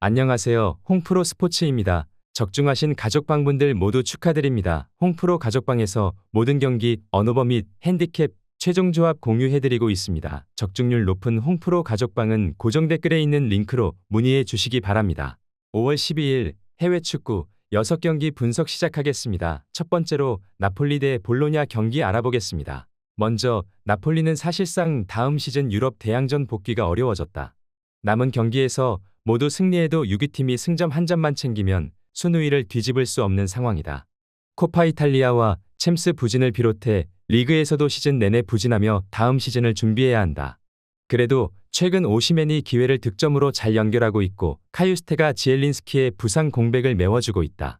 안녕하세요. 홍프로 스포츠입니다. 적중하신 가족방분들 모두 축하드립니다. 홍프로 가족방에서 모든 경기, 언오버 및 핸디캡, 최종 조합 공유해드리고 있습니다. 적중률 높은 홍프로 가족방은 고정 댓글에 있는 링크로 문의해 주시기 바랍니다. 5월 12일 해외 축구 6경기 분석 시작하겠습니다. 첫 번째로 나폴리 대 볼로냐 경기 알아보겠습니다. 먼저 나폴리는 사실상 다음 시즌 유럽 대항전 복귀가 어려워졌다. 남은 경기에서 모두 승리해도 6위팀이 승점 한 점만 챙기면 순위를 뒤집을 수 없는 상황이다. 코파 이탈리아와 챔스 부진을 비롯해 리그에서도 시즌 내내 부진하며 다음 시즌을 준비해야 한다. 그래도 최근 오시멘이 기회를 득점으로 잘 연결하고 있고 카유스테가 지엘린스키의 부상 공백을 메워주고 있다.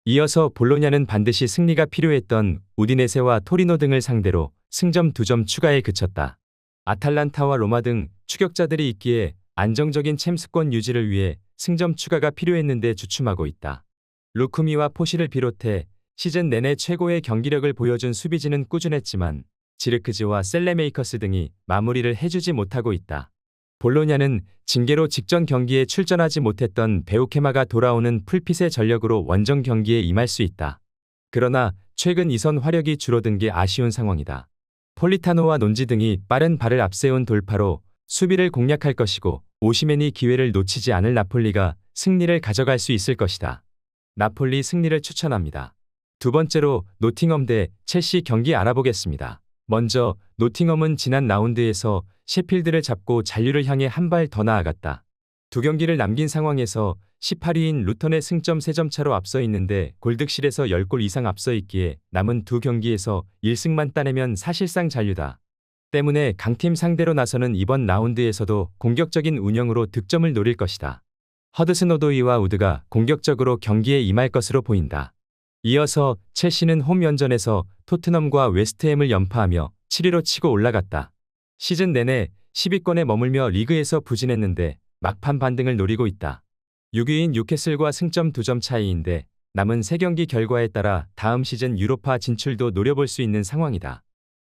이어서 볼로냐는 반드시 승리가 필요했던 우디네세와 토리노 등을 상대로 승점 2점 추가에 그쳤다. 아탈란타와 로마 등 추격자들이 있기에 안정적인 챔스권 유지를 위해 승점 추가가 필요했는데 주춤하고 있다. 루쿠미와 포시를 비롯해 시즌 내내 최고의 경기력을 보여준 수비진은 꾸준했지만 지르크즈와 셀레메이커스 등이 마무리를 해주지 못하고 있다. 볼로냐는 징계로 직전 경기에 출전하지 못했던 베우케마가 돌아오는 풀핏의 전력으로 원정 경기에 임할 수 있다. 그러나 최근 이선 화력이 줄어든 게 아쉬운 상황이다. 폴리타노와 논지 등이 빠른 발을 앞세운 돌파로 수비를 공략할 것이고 오시멘이 기회를 놓치지 않을 나폴리가 승리를 가져갈 수 있을 것이다. 나폴리 승리를 추천합니다. 두 번째로 노팅엄 대 첼시 경기 알아보겠습니다. 먼저 노팅엄은 지난 라운드에서 셰필드를 잡고 잔류를 향해 한 발 더 나아갔다. 두 경기를 남긴 상황에서 18위인 루턴의 승점 3점 차로 앞서 있는데 골득실에서 10골 이상 앞서 있기에 남은 두 경기에서 1승만 따내면 사실상 잔류다. 때문에 강팀 상대로 나서는 이번 라운드에서도 공격적인 운영으로 득점을 노릴 것이다. 허드슨 오도이와 우드가 공격적으로 경기에 임할 것으로 보인다. 이어서 첼시는 홈 연전에서 토트넘과 웨스트햄을 연파하며 7위로 치고 올라갔다. 시즌 내내 10위권에 머물며 리그에서 부진했는데 막판 반등을 노리고 있다. 6위인 뉴캐슬과 승점 2점 차이인데 남은 3경기 결과에 따라 다음 시즌 유로파 진출도 노려볼 수 있는 상황이다.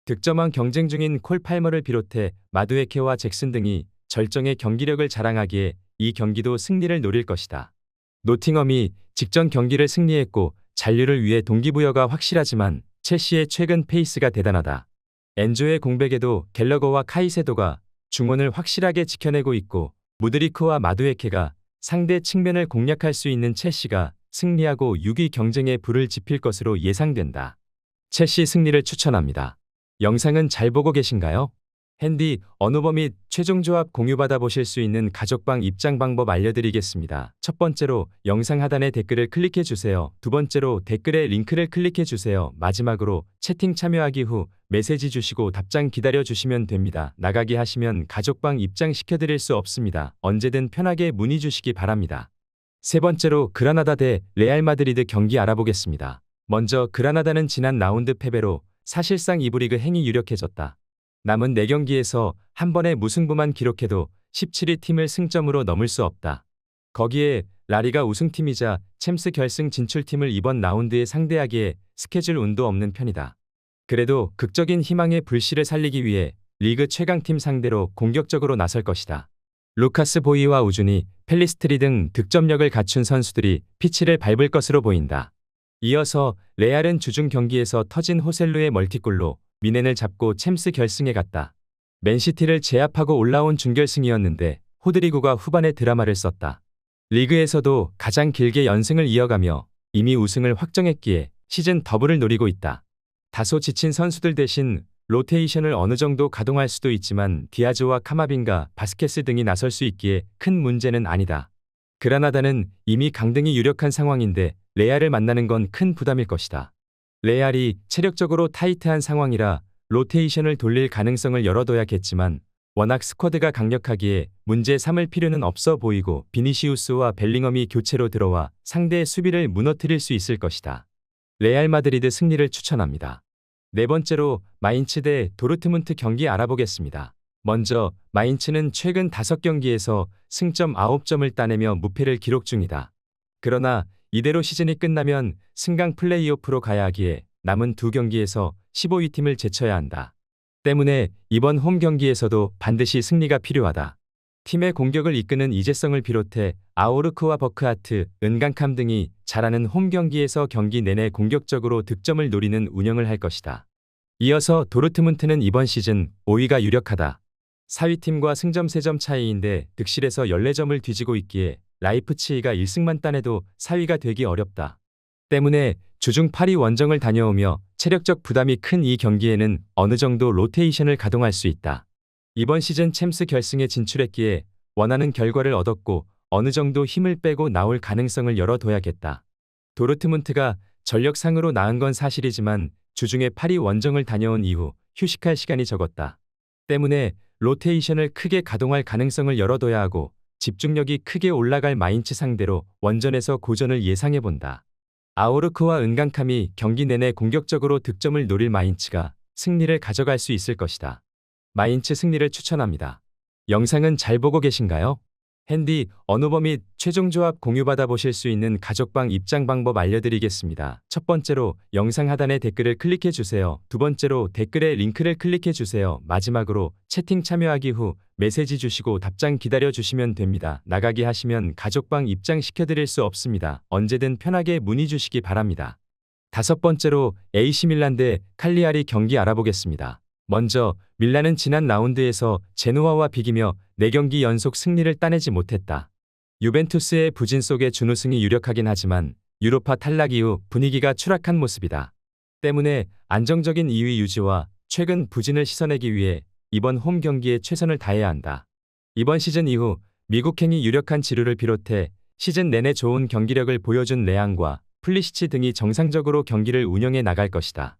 득점왕 경쟁 중인 콜 팔머를 비롯해 마두에케와 잭슨 등이 절정의 경기력을 자랑하기에 이 경기도 승리를 노릴 것이다. 노팅엄이 직전 경기를 승리했고 잔류를 위해 동기부여가 확실하지만 첼시의 최근 페이스가 대단하다. 엔조의 공백에도 갤러거와 카이세도가 중원을 확실하게 지켜내고 있고 무드리크와 마두에케가 상대 측면을 공략할 수 있는 첼시가 승리하고 6위 경쟁에 불을 지필 것으로 예상된다. 첼시 승리를 추천합니다. 영상은 잘 보고 계신가요? 핸디, 언오버 및 최종 조합 공유받아 보실 수 있는 가족방 입장 방법 알려드리겠습니다. 첫 번째로 영상 하단에 댓글을 클릭해 주세요. 두 번째로 댓글에 링크를 클릭해 주세요. 마지막으로 채팅 참여하기 후 메시지 주시고 답장 기다려 주시면 됩니다. 나가기 하시면 가족방 입장 시켜드릴 수 없습니다. 언제든 편하게 문의 주시기 바랍니다. 세 번째로 그라나다 대 레알 마드리드 경기 알아보겠습니다. 먼저 그라나다는 지난 라운드 패배로 사실상 2부 리그 행이 유력해졌다. 남은 4경기에서 한 번의 무승부만 기록해도 17위 팀을 승점으로 넘을 수 없다. 거기에 라리가 우승팀이자 챔스 결승 진출팀을 이번 라운드에 상대하기에 스케줄 운도 없는 편이다. 그래도 극적인 희망의 불씨를 살리기 위해 리그 최강팀 상대로 공격적으로 나설 것이다. 루카스 보이와 우준이, 펠리스트리 등 득점력을 갖춘 선수들이 피치를 밟을 것으로 보인다. 이어서 레알은 주중 경기에서 터진 호셀루의 멀티골로 미넨을 잡고 챔스 결승에 갔다. 맨시티를 제압하고 올라온 준결승이었는데 호드리구가 후반에 드라마를 썼다. 리그에서도 가장 길게 연승을 이어가며 이미 우승을 확정했기에 시즌 더블을 노리고 있다. 다소 지친 선수들 대신 로테이션을 어느 정도 가동할 수도 있지만 디아즈와 카마빈가, 바스케스 등이 나설 수 있기에 큰 문제는 아니다. 그라나다는 이미 강등이 유력한 상황인데 레알을 만나는 건 큰 부담일 것이다. 레알이 체력적으로 타이트한 상황이라 로테이션을 돌릴 가능성을 열어둬야겠지만 워낙 스쿼드가 강력하기에 문제 삼을 필요는 없어 보이고 비니시우스와 벨링엄이 교체로 들어와 상대의 수비를 무너뜨릴 수 있을 것이다. 레알 마드리드 승리를 추천합니다. 네 번째로 마인츠 대 도르트문트 경기 알아보겠습니다. 먼저 마인츠는 최근 5경기에서 승점 9점을 따내며 무패를 기록 중이다. 그러나 이대로 시즌이 끝나면 승강 플레이오프로 가야 하기에 남은 2경기에서 15위 팀을 제쳐야 한다. 때문에 이번 홈 경기에서도 반드시 승리가 필요하다. 팀의 공격을 이끄는 이재성을 비롯해 아우르크와 버크하트, 은강캄 등이 잘하는 홈 경기에서 경기 내내 공격적으로 득점을 노리는 운영을 할 것이다. 이어서 도르트문트는 이번 시즌 5위가 유력하다. 4위 팀과 승점 3점 차이인데 득실에서 14점을 뒤지고 있기에 라이프치히가 1승만 따내도 4위가 되기 어렵다. 때문에 주중 8위 원정을 다녀오며 체력적 부담이 큰 이 경기에는 어느 정도 로테이션을 가동할 수 있다. 이번 시즌 챔스 결승에 진출했기에 원하는 결과를 얻었고 어느 정도 힘을 빼고 나올 가능성을 열어둬야겠다. 도르트문트가 전력상으로 나은 건 사실이지만 주중에 8위 원정을 다녀온 이후 휴식할 시간이 적었다. 때문에 로테이션을 크게 가동할 가능성을 열어둬야 하고 집중력이 크게 올라갈 마인츠 상대로 원전에서 고전을 예상해본다. 아우르크와 은강캄이 경기 내내 공격적으로 득점을 노릴 마인츠가 승리를 가져갈 수 있을 것이다. 마인츠 승리를 추천합니다. 영상은 잘 보고 계신가요? 핸디, 언어버 및 최종 조합 공유받아 보실 수 있는 가족방 입장 방법 알려드리겠습니다. 첫 번째로 영상 하단에 댓글을 클릭해 주세요. 두 번째로 댓글에 링크를 클릭해 주세요. 마지막으로 채팅 참여하기 후 메시지 주시고 답장 기다려 주시면 됩니다. 나가기 하시면 가족방 입장 시켜드릴 수 없습니다. 언제든 편하게 문의 주시기 바랍니다. 다섯 번째로 AC 밀란 대 칼리아리 경기 알아보겠습니다. 먼저 밀란은 지난 라운드에서 제노아와 비기며 4경기 연속 승리를 따내지 못했다. 유벤투스의 부진 속에 준우승이 유력하긴 하지만 유로파 탈락 이후 분위기가 추락한 모습이다. 때문에 안정적인 2위 유지와 최근 부진을 씻어내기 위해 이번 홈 경기에 최선을 다해야 한다. 이번 시즌 이후 미국행이 유력한 지루를 비롯해 시즌 내내 좋은 경기력을 보여준 레앙과 플리시치 등이 정상적으로 경기를 운영해 나갈 것이다.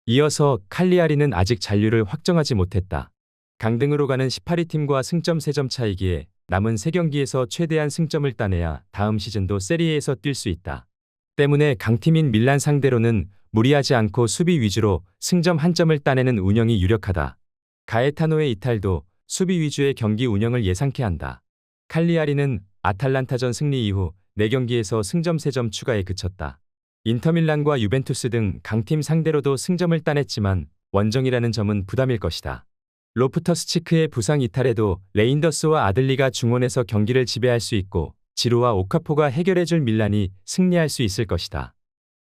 이어서 칼리아리는 아직 잔류를 확정하지 못했다. 강등으로 가는 18위 팀과 승점 3점 차이기에 남은 3경기에서 최대한 승점을 따내야 다음 시즌도 세리에에서 뛸 수 있다. 때문에 강팀인 밀란 상대로는 무리하지 않고 수비 위주로 승점 1점을 따내는 운영이 유력하다. 가에타노의 이탈도 수비 위주의 경기 운영을 예상케 한다. 칼리아리는 아탈란타전 승리 이후 4경기에서 승점 3점 추가에 그쳤다. 인터밀란과 유벤투스 등 강팀 상대로도 승점을 따냈지만 원정이라는 점은 부담일 것이다. 로프터스치크의 부상 이탈에도 레인더스와 아들리가 중원에서 경기를 지배할 수 있고 지루와 오카포가 해결해줄 밀란이 승리할 수 있을 것이다.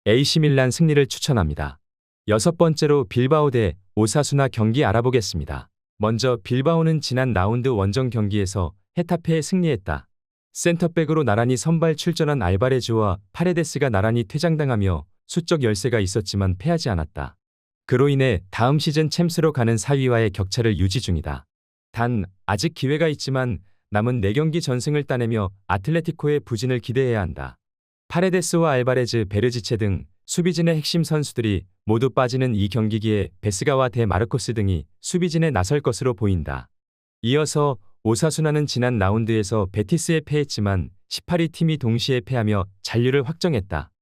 AC 밀란 승리를 추천합니다. 여섯 번째로 빌바오 대 오사수나 경기 알아보겠습니다. 먼저 빌바오는 지난 라운드 원정 경기에서 헤타페에 승리했다. 센터백으로 나란히 선발 출전한 알바레즈와 파레데스가 나란히 퇴장당하며 수적 열세가 있었지만 패하지 않았다. 그로 인해 다음 시즌 챔스로 가는 4위와의 격차를 유지 중이다. 단 아직 기회가 있지만 남은 4경기 전승을 따내며 아틀레티코의 부진을 기대해야 한다. 파레데스와 알바레즈, 베르지체 등 수비진의 핵심 선수들이 모두 빠지는 이 경기기에 베스가와 데 마르코스 등이 수비진에 나설 것으로 보인다. 이어서 오사수나는 지난 라운드에서 베티스에 패했지만 18위 팀이 동시에 패하며 잔류를 확정했다.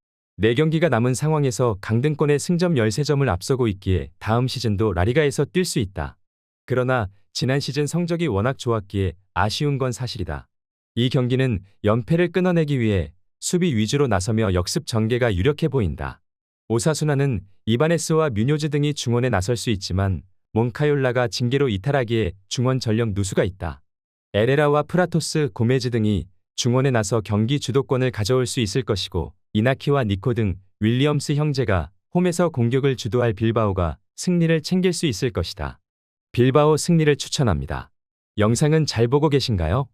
4경기가 남은 상황에서 강등권의 승점 13점을 앞서고 있기에 다음 시즌도 라리가에서 뛸 수 있다. 그러나 지난 시즌 성적이 워낙 좋았기에 아쉬운 건 사실이다. 이 경기는 연패를 끊어내기 위해 수비 위주로 나서며 역습 전개가 유력해 보인다. 오사수나는 이바네스와 뮤뇨즈 등이 중원에 나설 수 있지만 몬카yor라가 징계로 이탈하기에 중원 전력 누수가 있다. 에레라와 프라토스, 고메즈 등이 중원에 나서 경기 주도권을 가져올 수 있을 것이고 이나키와 니코 등 윌리엄스 형제가 홈에서 공격을 주도할 빌바오가 승리를 챙길 수 있을 것이다. 빌바오 승리를 추천합니다. 영상은 잘 보고 계신가요?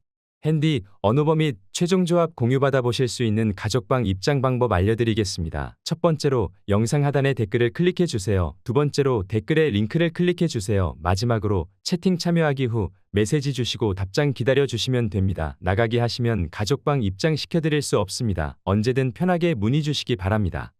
핸디, 언어버 및 최종 조합 공유받아 보실 수 있는 가족방 입장 방법 알려드리겠습니다. 첫 번째로 영상 하단에 댓글을 클릭해 주세요. 두 번째로 댓글에 링크를 클릭해 주세요. 마지막으로 채팅 참여하기 후 메시지 주시고 답장 기다려 주시면 됩니다. 나가기 하시면 가족방 입장 시켜드릴 수 없습니다. 언제든 편하게 문의 주시기 바랍니다.